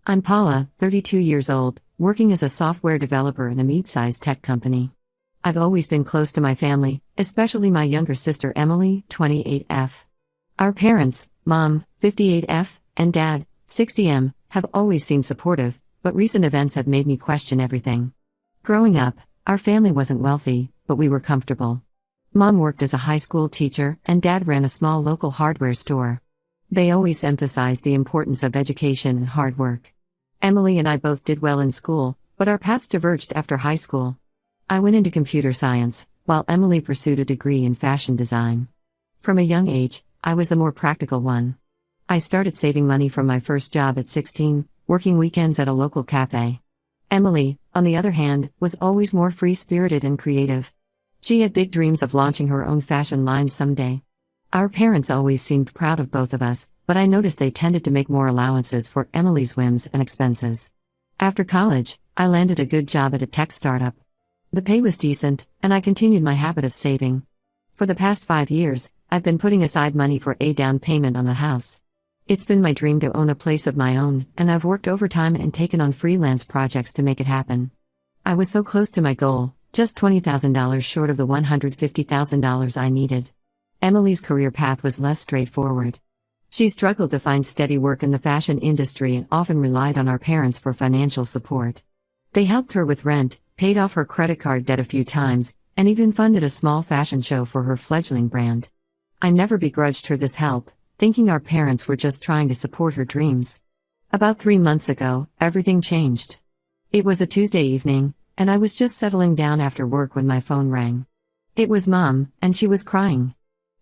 I'm Paula, 32 years old, working as a software developer in a mid-sized tech company. I've always been close to my family, especially my younger sister Emily, 28F. Our parents, Mom, 58F, and Dad, 60M, have always seemed supportive, but recent events have made me question everything. Growing up, our family wasn't wealthy, but we were comfortable. Mom worked as a high school teacher, and Dad ran a small local hardware store. They always emphasized the importance of education and hard work. Emily and I both did well in school, but our paths diverged after high school. I went into computer science, while Emily pursued a degree in fashion design. From a young age, I was the more practical one. I started saving money from my first job at 16, working weekends at a local cafe. Emily, on the other hand, was always more free-spirited and creative. She had big dreams of launching her own fashion line someday. Our parents always seemed proud of both of us, but I noticed they tended to make more allowances for Emily's whims and expenses. After college, I landed a good job at a tech startup. The pay was decent, and I continued my habit of saving. For the past 5 years, I've been putting aside money for a down payment on a house. It's been my dream to own a place of my own, and I've worked overtime and taken on freelance projects to make it happen. I was so close to my goal, just $20,000 short of the $150,000 I needed. Emily's career path was less straightforward. She struggled to find steady work in the fashion industry and often relied on our parents for financial support. They helped her with rent, paid off her credit card debt a few times, and even funded a small fashion show for her fledgling brand. I never begrudged her this help, thinking our parents were just trying to support her dreams. About 3 months ago, everything changed. It was a Tuesday evening, and I was just settling down after work when my phone rang. It was Mom, and she was crying.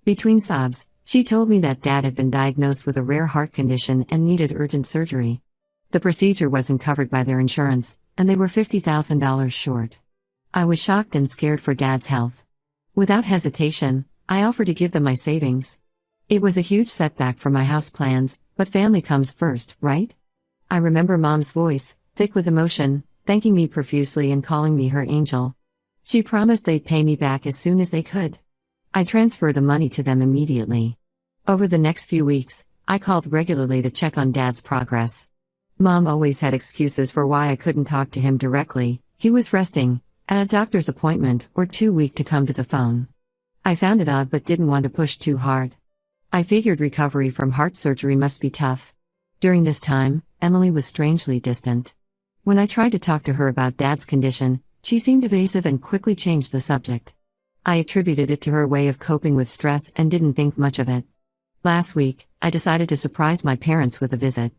Between sobs, she told me that Dad had been diagnosed with a rare heart condition and needed urgent surgery. The procedure wasn't covered by their insurance, and they were $50,000 short. I was shocked and scared for Dad's health. Without hesitation, I offered to give them my savings. It was a huge setback for my house plans, but family comes first, right? I remember Mom's voice, thick with emotion, thanking me profusely and calling me her angel. She promised they'd pay me back as soon as they could. I transferred the money to them immediately. Over the next few weeks, I called regularly to check on Dad's progress. Mom always had excuses for why I couldn't talk to him directly. He was resting, at a doctor's appointment, or too weak to come to the phone. I found it odd but didn't want to push too hard. I figured recovery from heart surgery must be tough. During this time, Emily was strangely distant. When I tried to talk to her about Dad's condition, she seemed evasive and quickly changed the subject. I attributed it to her way of coping with stress and didn't think much of it. Last week, I decided to surprise my parents with a visit.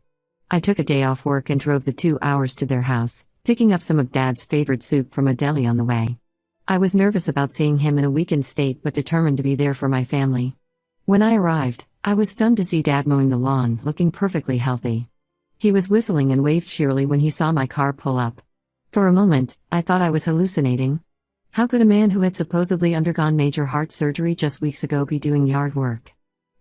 I took a day off work and drove the 2 hours to their house, picking up some of Dad's favorite soup from a deli on the way. I was nervous about seeing him in a weakened state but determined to be there for my family. When I arrived, I was stunned to see Dad mowing the lawn, looking perfectly healthy. He was whistling and waved cheerily when he saw my car pull up. For a moment, I thought I was hallucinating. How could a man who had supposedly undergone major heart surgery just weeks ago be doing yard work?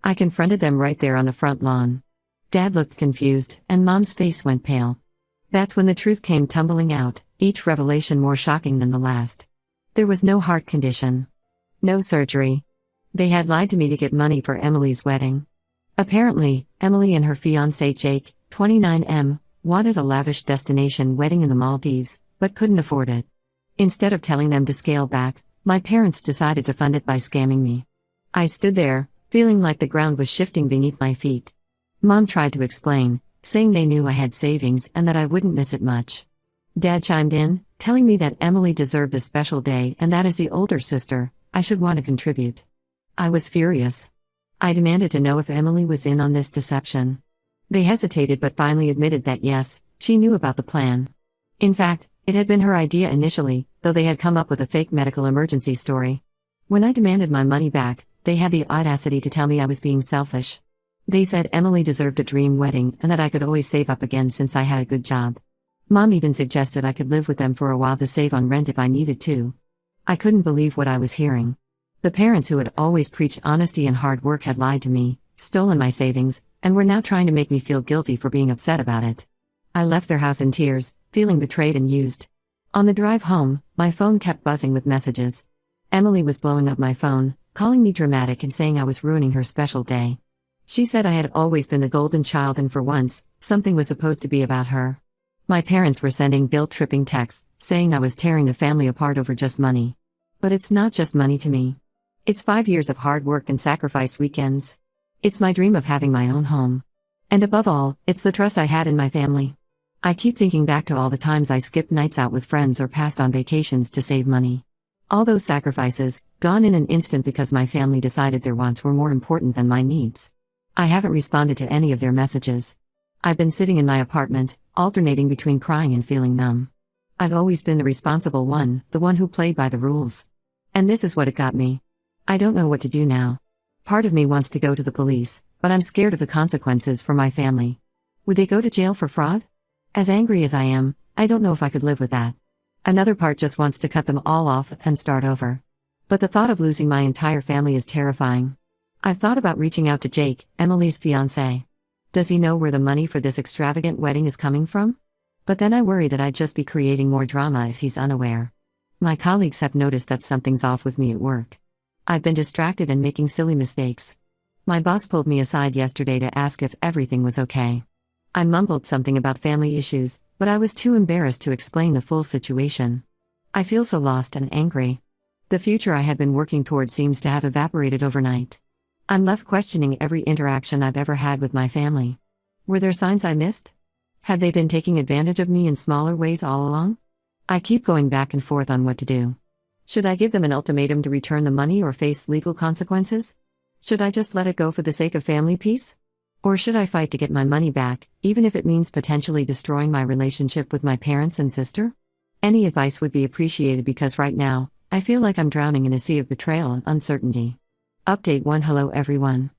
I confronted them right there on the front lawn. Dad looked confused, and Mom's face went pale. That's when the truth came tumbling out, each revelation more shocking than the last. There was no heart condition. No surgery. They had lied to me to get money for Emily's wedding. Apparently, Emily and her fiancé Jake, 29M, wanted a lavish destination wedding in the Maldives, but couldn't afford it. Instead of telling them to scale back, my parents decided to fund it by scamming me. I stood there, feeling like the ground was shifting beneath my feet. Mom tried to explain, saying they knew I had savings and that I wouldn't miss it much. Dad chimed in, telling me that Emily deserved a special day and that as the older sister, I should want to contribute. I was furious. I demanded to know if Emily was in on this deception. They hesitated but finally admitted that yes, she knew about the plan. In fact, it had been her idea initially, though they had come up with a fake medical emergency story. When I demanded my money back, they had the audacity to tell me I was being selfish. They said Emily deserved a dream wedding and that I could always save up again since I had a good job. Mom even suggested I could live with them for a while to save on rent if I needed to. I couldn't believe what I was hearing. The parents who had always preached honesty and hard work had lied to me, stolen my savings, and were now trying to make me feel guilty for being upset about it. I left their house in tears, feeling betrayed and used. On the drive home, my phone kept buzzing with messages. Emily was blowing up my phone, calling me dramatic and saying I was ruining her special day. She said I had always been the golden child and for once, something was supposed to be about her. My parents were sending guilt-tripping texts, saying I was tearing the family apart over just money. But it's not just money to me. It's 5 years of hard work and sacrifice weekends. It's my dream of having my own home. And above all, it's the trust I had in my family. I keep thinking back to all the times I skipped nights out with friends or passed on vacations to save money. All those sacrifices, gone in an instant because my family decided their wants were more important than my needs. I haven't responded to any of their messages. I've been sitting in my apartment, alternating between crying and feeling numb. I've always been the responsible one, the one who played by the rules. And this is what it got me. I don't know what to do now. Part of me wants to go to the police, but I'm scared of the consequences for my family. Would they go to jail for fraud? As angry as I am, I don't know if I could live with that. Another part just wants to cut them all off and start over. But the thought of losing my entire family is terrifying. I've thought about reaching out to Jake, Emily's fiancé. Does he know where the money for this extravagant wedding is coming from? But then I worry that I'd just be creating more drama if he's unaware. My colleagues have noticed that something's off with me at work. I've been distracted and making silly mistakes. My boss pulled me aside yesterday to ask if everything was okay. I mumbled something about family issues, but I was too embarrassed to explain the full situation. I feel so lost and angry. The future I had been working toward seems to have evaporated overnight. I'm left questioning every interaction I've ever had with my family. Were there signs I missed? Had they been taking advantage of me in smaller ways all along? I keep going back and forth on what to do. Should I give them an ultimatum to return the money or face legal consequences? Should I just let it go for the sake of family peace? Or should I fight to get my money back, even if it means potentially destroying my relationship with my parents and sister? Any advice would be appreciated because right now, I feel like I'm drowning in a sea of betrayal and uncertainty. Update 1. Hello everyone.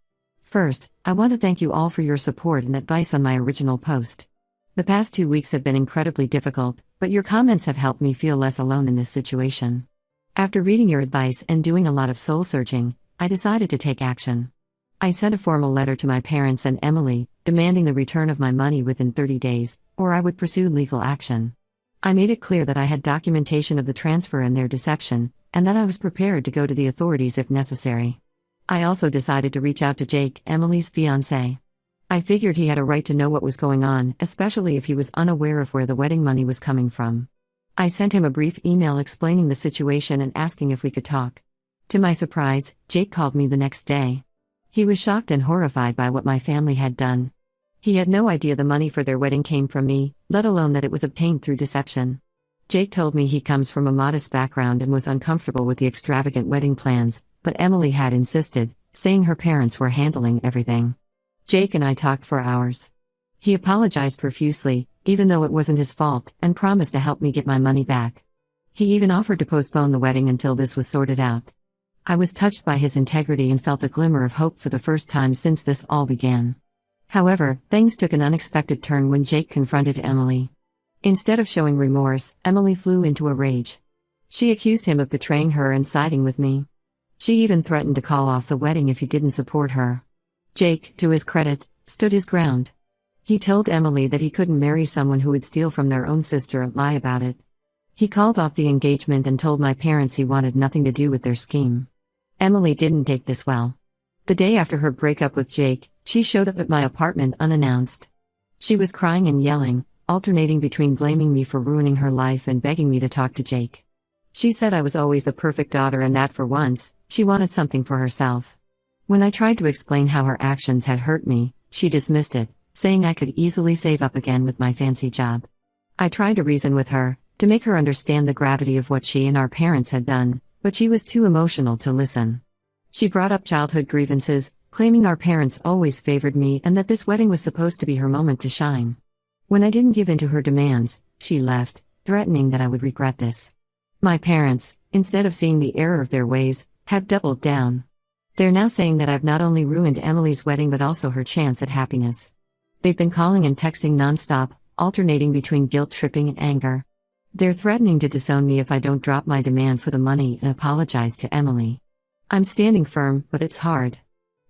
First, I want to thank you all for your support and advice on my original post. The past 2 weeks have been incredibly difficult, but your comments have helped me feel less alone in this situation. After reading your advice and doing a lot of soul searching, I decided to take action. I sent a formal letter to my parents and Emily, demanding the return of my money within 30 days, or I would pursue legal action. I made it clear that I had documentation of the transfer and their deception, and that I was prepared to go to the authorities if necessary. I also decided to reach out to Jake, Emily's fiancé. I figured he had a right to know what was going on, especially if he was unaware of where the wedding money was coming from. I sent him a brief email explaining the situation and asking if we could talk. To my surprise, Jake called me the next day. He was shocked and horrified by what my family had done. He had no idea the money for their wedding came from me, let alone that it was obtained through deception. Jake told me he comes from a modest background and was uncomfortable with the extravagant wedding plans, but Emily had insisted, saying her parents were handling everything. Jake and I talked for hours. He apologized profusely, even though it wasn't his fault, and promised to help me get my money back. He even offered to postpone the wedding until this was sorted out. I was touched by his integrity and felt a glimmer of hope for the first time since this all began. However, things took an unexpected turn when Jake confronted Emily. Instead of showing remorse, Emily flew into a rage. She accused him of betraying her and siding with me. She even threatened to call off the wedding if he didn't support her. Jake, to his credit, stood his ground. He told Emily that he couldn't marry someone who would steal from their own sister and lie about it. He called off the engagement and told my parents he wanted nothing to do with their scheme. Emily didn't take this well. The day after her breakup with Jake, she showed up at my apartment unannounced. She was crying and yelling, alternating between blaming me for ruining her life and begging me to talk to Jake. She said I was always the perfect daughter and that for once, she wanted something for herself. When I tried to explain how her actions had hurt me, she dismissed it, saying I could easily save up again with my fancy job. I tried to reason with her, to make her understand the gravity of what she and our parents had done, but she was too emotional to listen. She brought up childhood grievances, claiming our parents always favored me and that this wedding was supposed to be her moment to shine. When I didn't give in to her demands, she left, threatening that I would regret this. My parents, instead of seeing the error of their ways, have doubled down. They're now saying that I've not only ruined Emily's wedding but also her chance at happiness. They've been calling and texting nonstop, alternating between guilt-tripping and anger. They're threatening to disown me if I don't drop my demand for the money and apologize to Emily. I'm standing firm, but it's hard.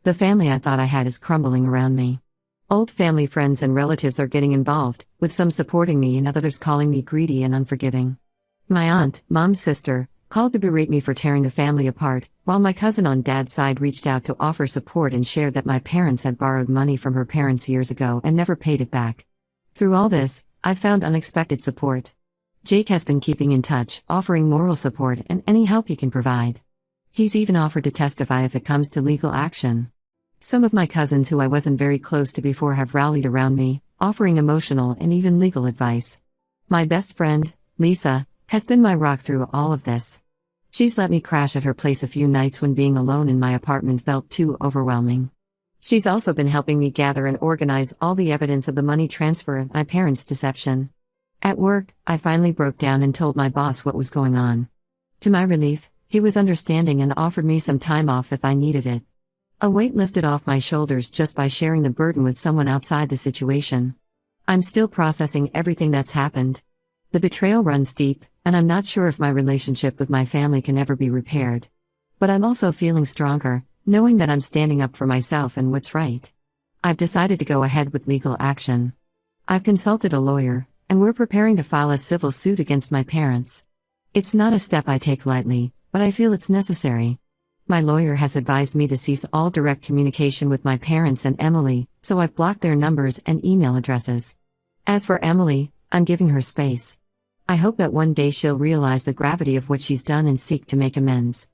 The family I thought I had is crumbling around me. Old family friends and relatives are getting involved, with some supporting me and others calling me greedy and unforgiving. My aunt, mom's sister, called to berate me for tearing the family apart, while my cousin on dad's side reached out to offer support and shared that my parents had borrowed money from her parents years ago and never paid it back. Through all this, I've found unexpected support. Jake has been keeping in touch, offering moral support and any help he can provide. He's even offered to testify if it comes to legal action. Some of my cousins who I wasn't very close to before have rallied around me, offering emotional and even legal advice. My best friend, Lisa, has been my rock through all of this. She's let me crash at her place a few nights when being alone in my apartment felt too overwhelming. She's also been helping me gather and organize all the evidence of the money transfer and my parents' deception. At work, I finally broke down and told my boss what was going on. To my relief, he was understanding and offered me some time off if I needed it. A weight lifted off my shoulders just by sharing the burden with someone outside the situation. I'm still processing everything that's happened. The betrayal runs deep, and I'm not sure if my relationship with my family can ever be repaired. But I'm also feeling stronger, knowing that I'm standing up for myself and what's right. I've decided to go ahead with legal action. I've consulted a lawyer, and we're preparing to file a civil suit against my parents. It's not a step I take lightly, but I feel it's necessary. My lawyer has advised me to cease all direct communication with my parents and Emily, so I've blocked their numbers and email addresses. As for Emily, I'm giving her space. I hope that one day she'll realize the gravity of what she's done and seek to make amends.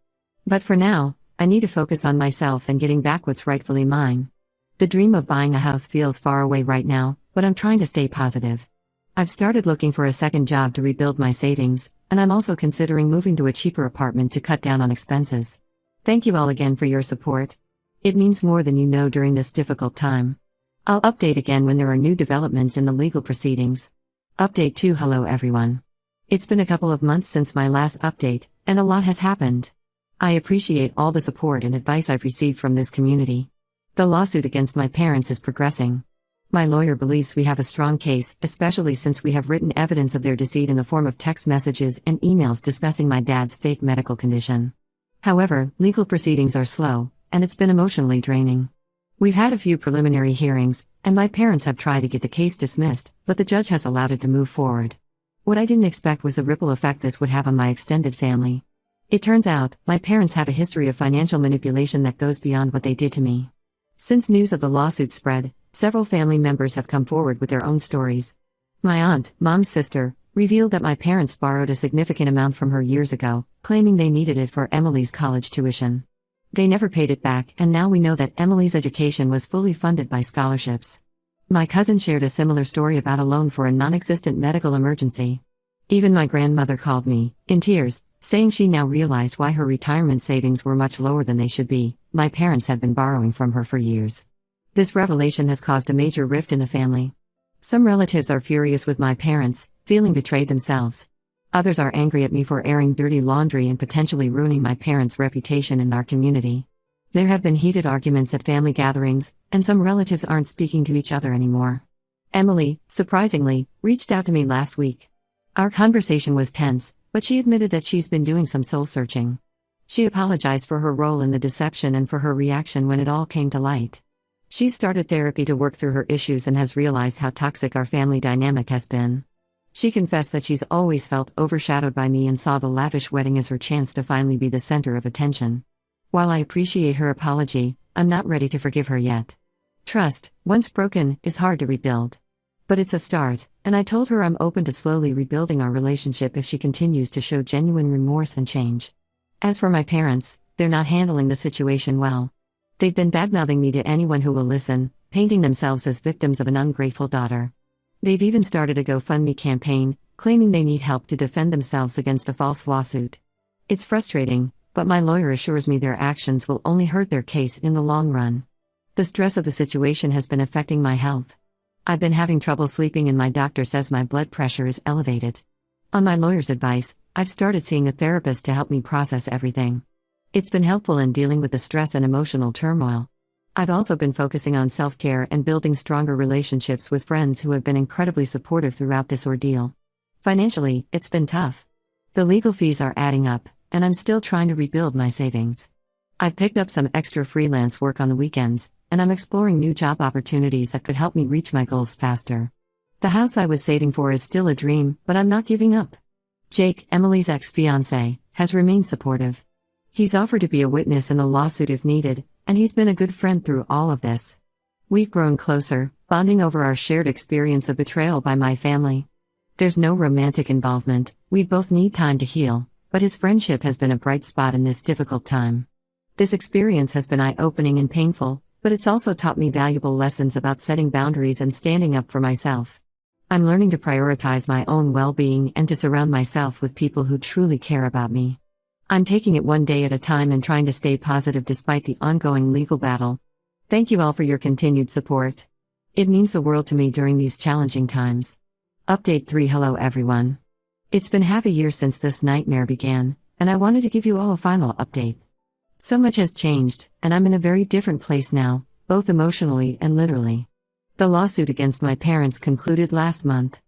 But for now, I need to focus on myself and getting back what's rightfully mine. The dream of buying a house feels far away right now, but I'm trying to stay positive. I've started looking for a second job to rebuild my savings, and I'm also considering moving to a cheaper apartment to cut down on expenses. Thank you all again for your support. It means more than you know during this difficult time. I'll update again when there are new developments in the legal proceedings. Update 2. Hello everyone. It's been a couple of months since my last update, and a lot has happened. I appreciate all the support and advice I've received from this community. The lawsuit against my parents is progressing. My lawyer believes we have a strong case, especially since we have written evidence of their deceit in the form of text messages and emails discussing my dad's fake medical condition. However, legal proceedings are slow, and it's been emotionally draining. We've had a few preliminary hearings, and my parents have tried to get the case dismissed, but the judge has allowed it to move forward. What I didn't expect was the ripple effect this would have on my extended family. It turns out, my parents have a history of financial manipulation that goes beyond what they did to me. Since news of the lawsuit spread, several family members have come forward with their own stories. My aunt, Mom's sister, revealed that my parents borrowed a significant amount from her years ago, claiming they needed it for Emily's college tuition. They never paid it back, and now we know that Emily's education was fully funded by scholarships. My cousin shared a similar story about a loan for a non-existent medical emergency. Even my grandmother called me, in tears, saying she now realized why her retirement savings were much lower than they should be. My parents had been borrowing from her for years. This revelation has caused a major rift in the family. Some relatives are furious with my parents, feeling betrayed themselves. Others are angry at me for airing dirty laundry and potentially ruining my parents' reputation in our community. There have been heated arguments at family gatherings, and some relatives aren't speaking to each other anymore. Emily, surprisingly, reached out to me last week. Our conversation was tense, but she admitted that she's been doing some soul-searching. She apologized for her role in the deception and for her reaction when it all came to light. She's started therapy to work through her issues and has realized how toxic our family dynamic has been. She confessed that she's always felt overshadowed by me and saw the lavish wedding as her chance to finally be the center of attention. While I appreciate her apology, I'm not ready to forgive her yet. Trust, once broken, is hard to rebuild. But it's a start, and I told her I'm open to slowly rebuilding our relationship if she continues to show genuine remorse and change. As for my parents, they're not handling the situation well. They've been badmouthing me to anyone who will listen, painting themselves as victims of an ungrateful daughter. They've even started a GoFundMe campaign, claiming they need help to defend themselves against a false lawsuit. It's frustrating, but my lawyer assures me their actions will only hurt their case in the long run. The stress of the situation has been affecting my health. I've been having trouble sleeping and my doctor says my blood pressure is elevated. On my lawyer's advice, I've started seeing a therapist to help me process everything. It's been helpful in dealing with the stress and emotional turmoil. I've also been focusing on self-care and building stronger relationships with friends who have been incredibly supportive throughout this ordeal. Financially, it's been tough. The legal fees are adding up, and I'm still trying to rebuild my savings. I've picked up some extra freelance work on the weekends, and I'm exploring new job opportunities that could help me reach my goals faster. The house I was saving for is still a dream, but I'm not giving up. Jake, Emily's ex-fiancé, has remained supportive. He's offered to be a witness in the lawsuit if needed, and he's been a good friend through all of this. We've grown closer, bonding over our shared experience of betrayal by my family. There's no romantic involvement, we both need time to heal, but his friendship has been a bright spot in this difficult time. This experience has been eye-opening and painful, but it's also taught me valuable lessons about setting boundaries and standing up for myself. I'm learning to prioritize my own well-being and to surround myself with people who truly care about me. I'm taking it one day at a time and trying to stay positive despite the ongoing legal battle. Thank you all for your continued support. It means the world to me during these challenging times. Update 3. Hello everyone. It's been half a year since this nightmare began, and I wanted to give you all a final update. So much has changed, and I'm in a very different place now, both emotionally and literally. The lawsuit against my parents concluded last month.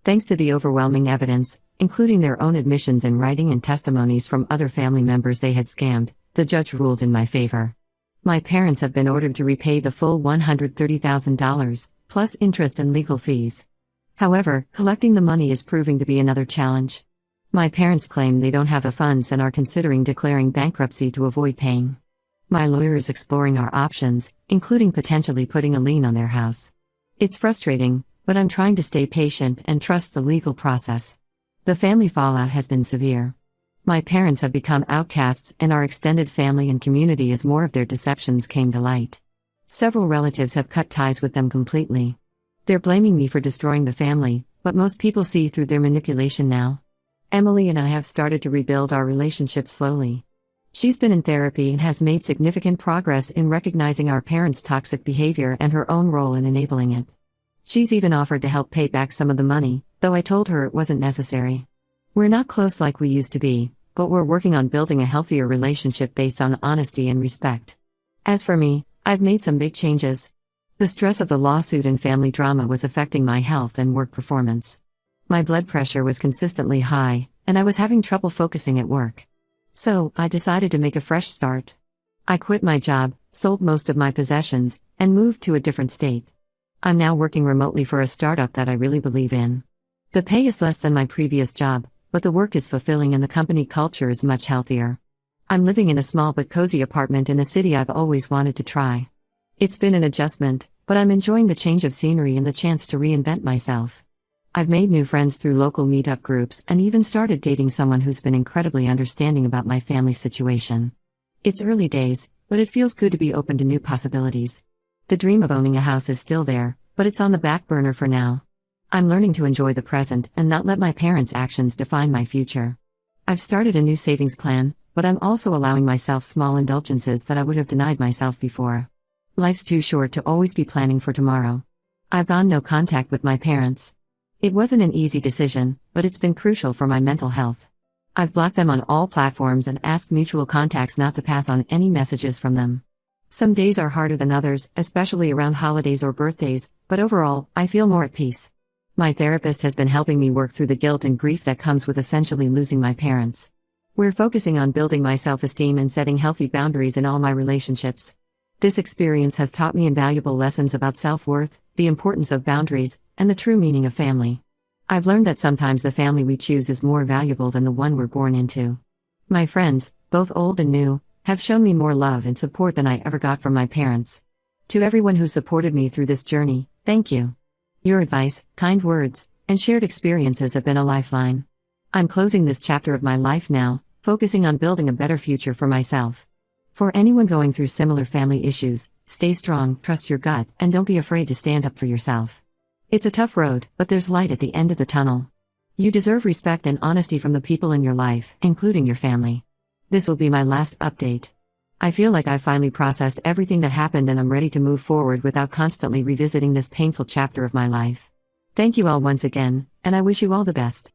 Thanks to the overwhelming evidence, including their own admissions in writing and testimonies from other family members they had scammed, the judge ruled in my favor. My parents have been ordered to repay the full $130,000, plus interest and legal fees. However, collecting the money is proving to be another challenge. My parents claim they don't have the funds and are considering declaring bankruptcy to avoid paying. My lawyer is exploring our options, including potentially putting a lien on their house. It's frustrating, but I'm trying to stay patient and trust the legal process. The family fallout has been severe. My parents have become outcasts in our extended family and community as more of their deceptions came to light. Several relatives have cut ties with them completely. They're blaming me for destroying the family, but most people see through their manipulation now. Emily and I have started to rebuild our relationship slowly. She's been in therapy and has made significant progress in recognizing our parents' toxic behavior and her own role in enabling it. She's even offered to help pay back some of the money, though I told her it wasn't necessary. We're not close like we used to be, but we're working on building a healthier relationship based on honesty and respect. As for me, I've made some big changes. The stress of the lawsuit and family drama was affecting my health and work performance. My blood pressure was consistently high, and I was having trouble focusing at work. So, I decided to make a fresh start. I quit my job, sold most of my possessions, and moved to a different state. I'm now working remotely for a startup that I really believe in. The pay is less than my previous job, but the work is fulfilling and the company culture is much healthier. I'm living in a small but cozy apartment in a city I've always wanted to try. It's been an adjustment, but I'm enjoying the change of scenery and the chance to reinvent myself. I've made new friends through local meetup groups and even started dating someone who's been incredibly understanding about my family's situation. It's early days, but it feels good to be open to new possibilities. The dream of owning a house is still there, but it's on the back burner for now. I'm learning to enjoy the present and not let my parents' actions define my future. I've started a new savings plan, but I'm also allowing myself small indulgences that I would have denied myself before. Life's too short to always be planning for tomorrow. I've gone no contact with my parents. It wasn't an easy decision, but it's been crucial for my mental health. I've blocked them on all platforms and asked mutual contacts not to pass on any messages from them. Some days are harder than others, especially around holidays or birthdays, but overall, I feel more at peace. My therapist has been helping me work through the guilt and grief that comes with essentially losing my parents. We're focusing on building my self-esteem and setting healthy boundaries in all my relationships. This experience has taught me invaluable lessons about self-worth, the importance of boundaries, and the true meaning of family. I've learned that sometimes the family we choose is more valuable than the one we're born into. My friends, both old and new, have shown me more love and support than I ever got from my parents. To everyone who supported me through this journey, thank you. Your advice, kind words, and shared experiences have been a lifeline. I'm closing this chapter of my life now, focusing on building a better future for myself. For anyone going through similar family issues, stay strong, trust your gut, and don't be afraid to stand up for yourself. It's a tough road, but there's light at the end of the tunnel. You deserve respect and honesty from the people in your life, including your family. This will be my last update. I feel like I've finally processed everything that happened and I'm ready to move forward without constantly revisiting this painful chapter of my life. Thank you all once again, and I wish you all the best.